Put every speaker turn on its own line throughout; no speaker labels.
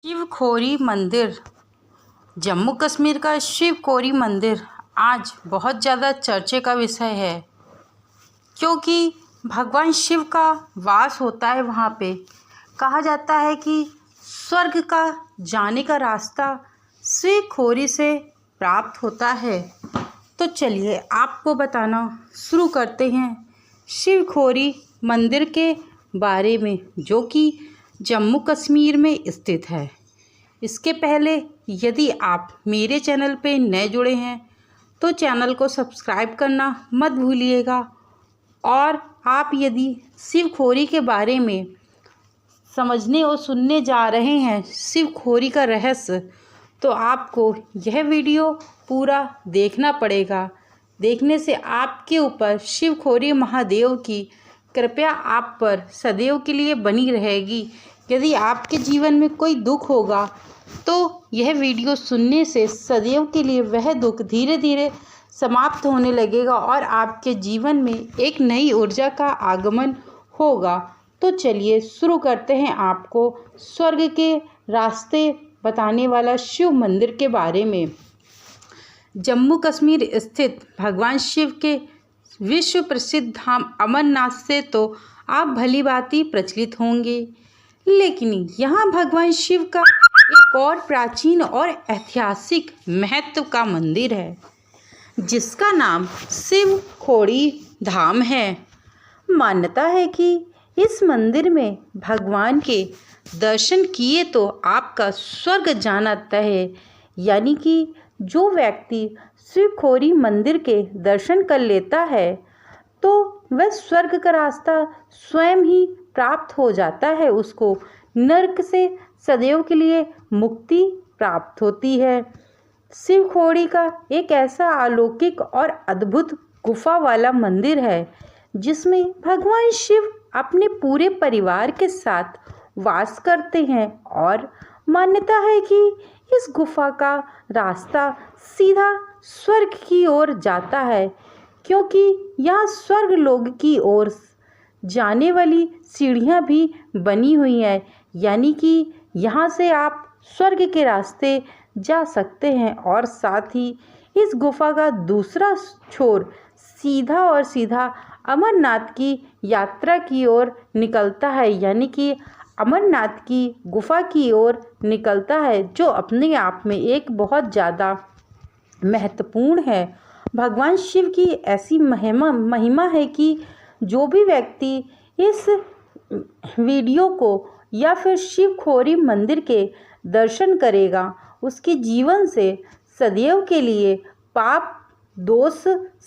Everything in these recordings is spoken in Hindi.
शिवखोरी मंदिर। जम्मू कश्मीर का शिवखोरी मंदिर आज बहुत ज़्यादा चर्चे का विषय है, क्योंकि भगवान शिव का वास होता है वहाँ पे। कहा जाता है कि स्वर्ग का जाने का रास्ता शिवखोरी से प्राप्त होता है। तो चलिए आपको बताना शुरू करते हैं शिवखोरी मंदिर के बारे में, जो कि जम्मू कश्मीर में स्थित है। इसके पहले यदि आप मेरे चैनल पे नए जुड़े हैं तो चैनल को सब्सक्राइब करना मत भूलिएगा। और आप यदि शिवखोरी के बारे में समझने और सुनने जा रहे हैं शिवखोरी का रहस्य, तो आपको यह वीडियो पूरा देखना पड़ेगा। देखने से आपके ऊपर शिवखोरी महादेव की कृपया आप पर सदैव के लिए बनी रहेगी। यदि आपके जीवन में कोई दुख होगा तो यह वीडियो सुनने से सदैव के लिए वह दुख धीरे धीरे समाप्त होने लगेगा और आपके जीवन में एक नई ऊर्जा का आगमन होगा। तो चलिए शुरू करते हैं आपको स्वर्ग के रास्ते बताने वाला शिव मंदिर के बारे में। जम्मू कश्मीर स्थित भगवान शिव के विश्व प्रसिद्ध धाम अमरनाथ से तो आप भली भांति प्रचलित होंगे, लेकिन यहाँ भगवान शिव का एक और प्राचीन और ऐतिहासिक महत्व का मंदिर है, जिसका नाम शिवखोरी धाम है। मान्यता है कि इस मंदिर में भगवान के दर्शन किए तो आपका स्वर्ग जाना तय है। यानी कि जो व्यक्ति शिवखोरी मंदिर के दर्शन कर लेता है तो वह स्वर्ग का रास्ता स्वयं ही प्राप्त हो जाता है। उसको नरक से सदैव के लिए मुक्ति प्राप्त होती है। शिवखोरी का एक ऐसा अलौकिक और अद्भुत गुफा वाला मंदिर है, जिसमें भगवान शिव अपने पूरे परिवार के साथ वास करते हैं। और मान्यता है कि इस गुफा का रास्ता सीधा स्वर्ग की ओर जाता है, क्योंकि यहाँ स्वर्ग लोक की ओर जाने वाली सीढ़ियाँ भी बनी हुई हैं। यानी कि यहाँ से आप स्वर्ग के रास्ते जा सकते हैं। और साथ ही इस गुफा का दूसरा छोर सीधा और सीधा अमरनाथ की यात्रा की ओर निकलता है। यानी कि अमरनाथ की गुफा की ओर निकलता है, जो अपने आप में एक बहुत ज़्यादा महत्वपूर्ण है। भगवान शिव की ऐसी महिमा है कि जो भी व्यक्ति इस वीडियो को या फिर शिवखोरी मंदिर के दर्शन करेगा, उसके जीवन से सदैव के लिए पाप दोष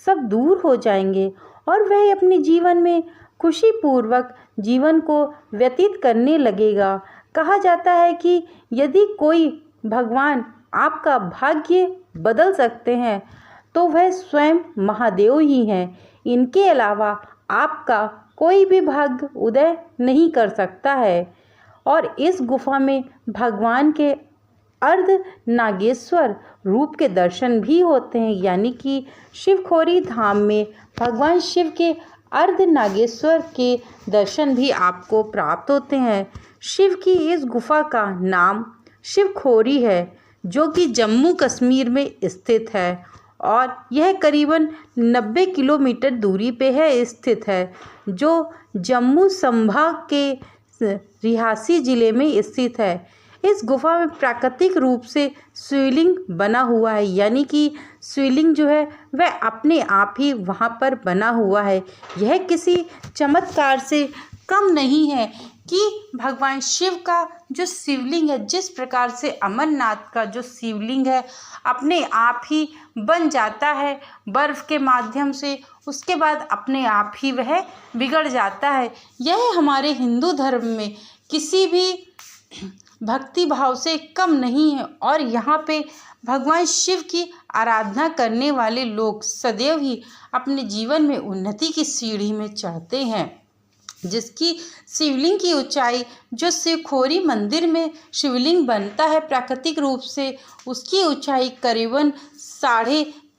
सब दूर हो जाएंगे और वह अपने जीवन में खुशीपूर्वक जीवन को व्यतीत करने लगेगा। कहा जाता है कि यदि कोई भगवान आपका भाग्य बदल सकते हैं तो वह स्वयं महादेव ही हैं। इनके अलावा आपका कोई भी भाग्य उदय नहीं कर सकता है। और इस गुफा में भगवान के अर्ध नागेश्वर रूप के दर्शन भी होते हैं। यानी कि शिवखोरी धाम में भगवान शिव के अर्ध नागेश्वर के दर्शन भी आपको प्राप्त होते हैं। शिव की इस गुफा का नाम शिवखोरी है, जो कि जम्मू कश्मीर में स्थित है और यह करीबन 90 किलोमीटर दूरी पे है स्थित है, जो जम्मू संभाग के रिहासी ज़िले में स्थित है। इस गुफा में प्राकृतिक रूप से शिवलिंग बना हुआ है। यानी कि शिवलिंग जो है वह अपने आप ही वहाँ पर बना हुआ है। यह किसी चमत्कार से कम नहीं है कि भगवान शिव का जो शिवलिंग है, जिस प्रकार से अमरनाथ का जो शिवलिंग है अपने आप ही बन जाता है बर्फ़ के माध्यम से, उसके बाद अपने आप ही वह बिगड़ जाता है। यह हमारे हिंदू धर्म में किसी भी भक्ति भाव से कम नहीं है। और यहाँ पे भगवान शिव की आराधना करने वाले लोग सदैव ही अपने जीवन में उन्नति की सीढ़ी में चढ़ते हैं, जिसकी शिवलिंग की ऊंचाई जो शिवखोरी मंदिर में शिवलिंग बनता है प्राकृतिक रूप से, उसकी ऊंचाई करीबन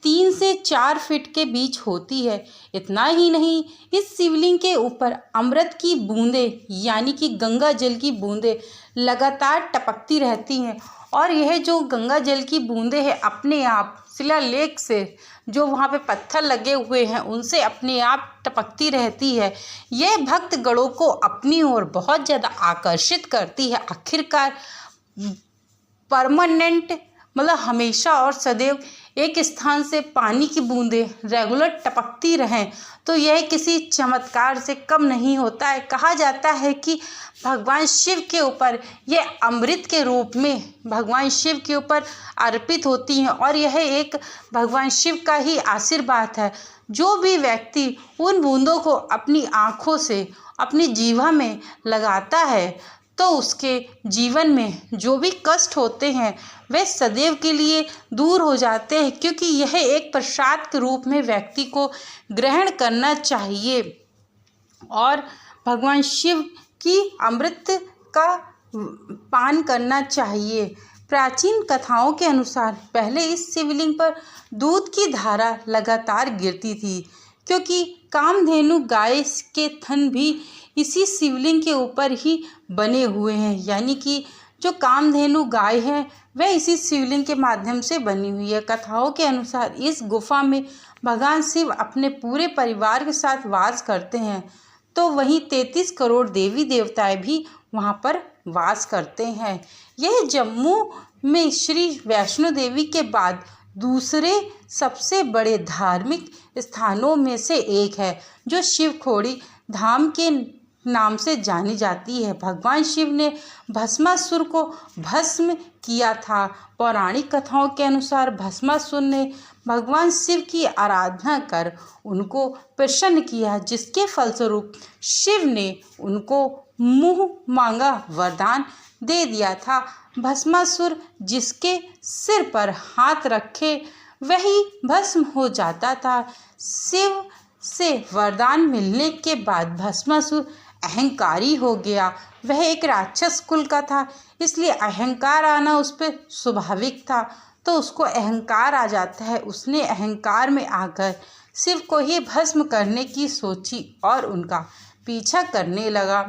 3.5 से 4 फीट के बीच होती है। इतना ही नहीं, इस शिवलिंग के ऊपर अमृत की बूंदें यानी कि गंगा जल की बूंदें लगातार टपकती रहती हैं और यह जो गंगा जल की बूंदें हैं अपने आप शिलालेख से जो वहाँ पे पत्थर लगे हुए हैं उनसे अपने आप टपकती रहती है। यह भक्त गणों को अपनी ओर बहुत ज़्यादा आकर्षित करती है। आखिरकार परमानेंट मतलब हमेशा और सदैव एक स्थान से पानी की बूंदें रेगुलर टपकती रहें तो यह किसी चमत्कार से कम नहीं होता है। कहा जाता है कि भगवान शिव के ऊपर यह अमृत के रूप में भगवान शिव के ऊपर अर्पित होती हैं और यह एक भगवान शिव का ही आशीर्वाद है। जो भी व्यक्ति उन बूंदों को अपनी आँखों से अपनी जीवा में लगाता है तो उसके जीवन में जो भी कष्ट होते हैं वे सदैव के लिए दूर हो जाते हैं, क्योंकि यह एक प्रसाद के रूप में व्यक्ति को ग्रहण करना चाहिए और भगवान शिव की अमृत का पान करना चाहिए। प्राचीन कथाओं के अनुसार पहले इस शिवलिंग पर दूध की धारा लगातार गिरती थी, क्योंकि कामधेनु गाय के थन भी इसी शिवलिंग के ऊपर ही बने हुए हैं। यानी कि जो कामधेनु गाय है वह इसी शिवलिंग के माध्यम से बनी हुई है। कथाओं के अनुसार इस गुफा में भगवान शिव अपने पूरे परिवार के साथ वास करते हैं, तो वहीं 33 करोड़ देवी देवताएं भी वहां पर वास करते हैं। यह जम्मू में श्री वैष्णो देवी के बाद दूसरे सबसे बड़े धार्मिक स्थानों में से एक है, जो शिवखोड़ी धाम के नाम से जानी जाती है। भगवान शिव ने भस्मासुर को भस्म किया था। पौराणिक कथाओं के अनुसार भस्मासुर ने भगवान शिव की आराधना कर उनको प्रसन्न किया, जिसके फलस्वरूप शिव ने उनको मुंह मांगा वरदान दे दिया था। भस्मासुर जिसके सिर पर हाथ रखे वही भस्म हो जाता था। शिव से वरदान मिलने के बाद भस्मासुर अहंकारी हो गया। वह एक राक्षस कुल का था, इसलिए अहंकार आना उस पर स्वाभाविक था, तो उसको अहंकार आ जाता है। उसने अहंकार में आकर शिव को ही भस्म करने की सोची और उनका पीछा करने लगा।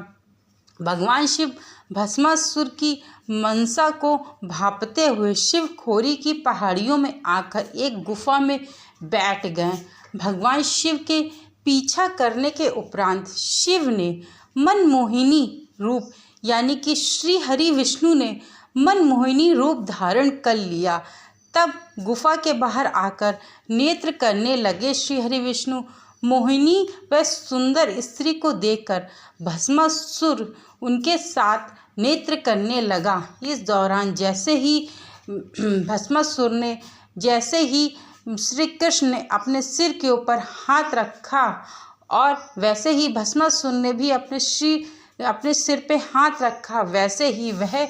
भगवान शिव भस्मासुर की मनसा को भांपते हुए शिवखोरी की पहाड़ियों में आकर एक गुफा में बैठ गए। भगवान शिव के पीछा करने के उपरांत शिव ने मनमोहिनी रूप यानी कि श्री हरि विष्णु ने मनमोहिनी रूप धारण कर लिया। तब गुफा के बाहर आकर नेत्र करने लगे श्री हरि विष्णु। मोहिनी व सुंदर स्त्री को देखकर भस्मासुर उनके साथ नेत्र करने लगा। इस दौरान जैसे ही श्री कृष्ण ने अपने सिर के ऊपर हाथ रखा और वैसे ही भस्मासुर ने भी अपने सिर पे हाथ रखा, वैसे ही वह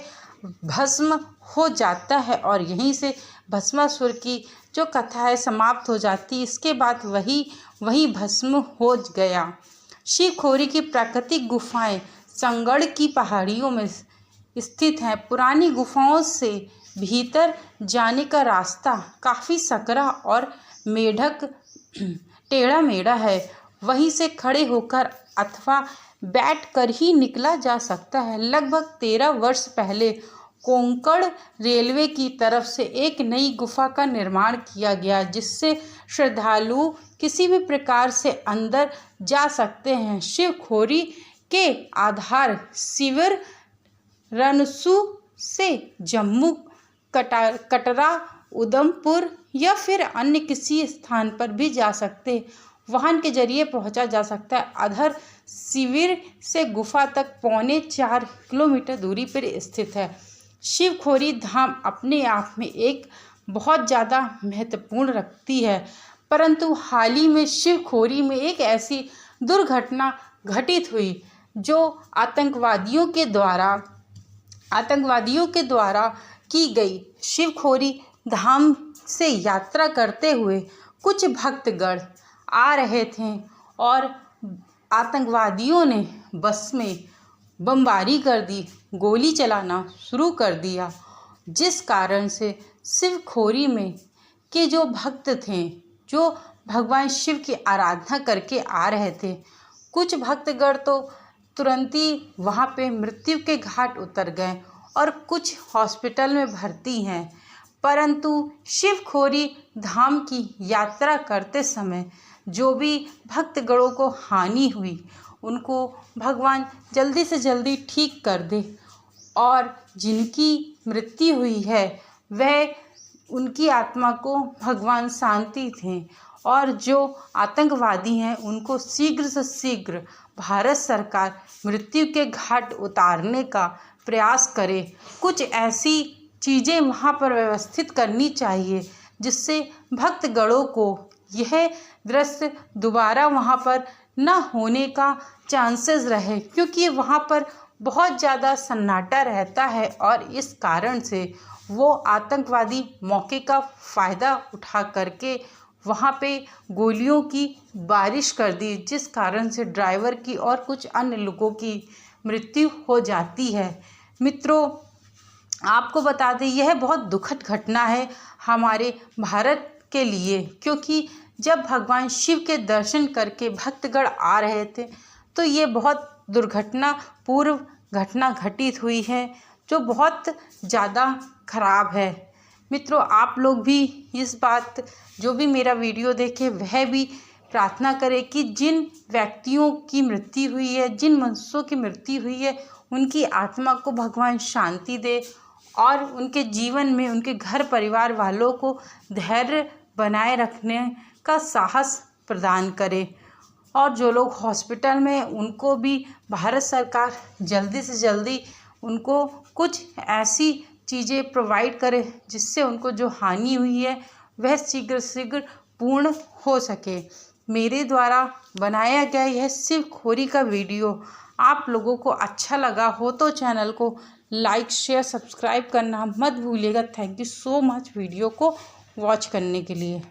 भस्म हो जाता है और यहीं से भस्मासुर की जो कथा है समाप्त हो जाती। इसके बाद वही भस्म हो गया। शिवखोरी की प्राकृतिक गुफाएं संगड़ की पहाड़ियों में स्थित हैं। पुरानी गुफाओं से भीतर जाने का रास्ता काफ़ी सकरा और मेढक टेढ़ा मेढ़ा है। वहीं से खड़े होकर अथवा बैठकर ही निकला जा सकता है। लगभग 13 वर्ष पहले कोंकण रेलवे की तरफ से एक नई गुफा का निर्माण किया गया, जिससे श्रद्धालु किसी भी प्रकार से अंदर जा सकते हैं। शिवखोरी के आधार शिविर रनसू से जम्मू, कटरा, उधमपुर या फिर अन्य किसी स्थान पर भी जा सकते वाहन के जरिए पहुंचा जा सकता है। अधर शिविर से गुफा तक 4.25 किलोमीटर दूरी पर स्थित है। शिवखोरी धाम अपने आप में एक बहुत ज़्यादा महत्वपूर्ण रखती है, परंतु हाल ही में शिवखोरी में एक ऐसी दुर्घटना घटित हुई जो आतंकवादियों के द्वारा की गई। शिवखोरी धाम से यात्रा करते हुए कुछ भक्तगण आ रहे थे और आतंकवादियों ने बस में बमबारी कर दी, गोली चलाना शुरू कर दिया, जिस कारण से शिवखोरी में के जो भक्त थे, जो भगवान शिव की आराधना करके आ रहे थे, कुछ भक्तगण तो तुरंत ही वहाँ पे मृत्यु के घाट उतर गए और कुछ हॉस्पिटल में भर्ती हैं। परंतु शिवखोरी धाम की यात्रा करते समय जो भी भक्तगणों को हानि हुई उनको भगवान जल्दी से जल्दी ठीक कर दे और जिनकी मृत्यु हुई है वह उनकी आत्मा को भगवान शांति दें और जो आतंकवादी हैं उनको शीघ्र से शीघ्र भारत सरकार मृत्यु के घाट उतारने का प्रयास करे। कुछ ऐसी चीज़ें वहाँ पर व्यवस्थित करनी चाहिए जिससे भक्तगणों को यह दृश्य दोबारा वहाँ पर न होने का चांसेस रहे, क्योंकि वहाँ पर बहुत ज़्यादा सन्नाटा रहता है और इस कारण से वो आतंकवादी मौके का फ़ायदा उठा करके वहाँ पे गोलियों की बारिश कर दी, जिस कारण से ड्राइवर की और कुछ अन्य लोगों की मृत्यु हो जाती है। मित्रों, आपको बता दें यह बहुत दुखद घटना है हमारे भारत के लिए, क्योंकि जब भगवान शिव के दर्शन करके भक्तगण आ रहे थे तो ये बहुत दुर्घटनापूर्ण घटना घटित हुई है जो बहुत ज़्यादा खराब है। मित्रों, आप लोग भी इस बात जो भी मेरा वीडियो देखे वह भी प्रार्थना करें कि जिन व्यक्तियों की मृत्यु हुई है, जिन मनुष्यों की मृत्यु हुई है, उनकी आत्मा को भगवान शांति दे और उनके जीवन में उनके घर परिवार वालों को धैर्य बनाए रखने का साहस प्रदान करे। और जो लोग हॉस्पिटल में उनको भी भारत सरकार जल्दी से जल्दी उनको कुछ ऐसी चीज़ें प्रोवाइड करे जिससे उनको जो हानि हुई है वह शीघ्र शीघ्र पूर्ण हो सके। मेरे द्वारा बनाया गया यह शिवखोरी का वीडियो आप लोगों को अच्छा लगा हो तो चैनल को लाइक शेयर सब्सक्राइब करना मत भूलिएगा। Thank you so much video को वॉच करने के लिए।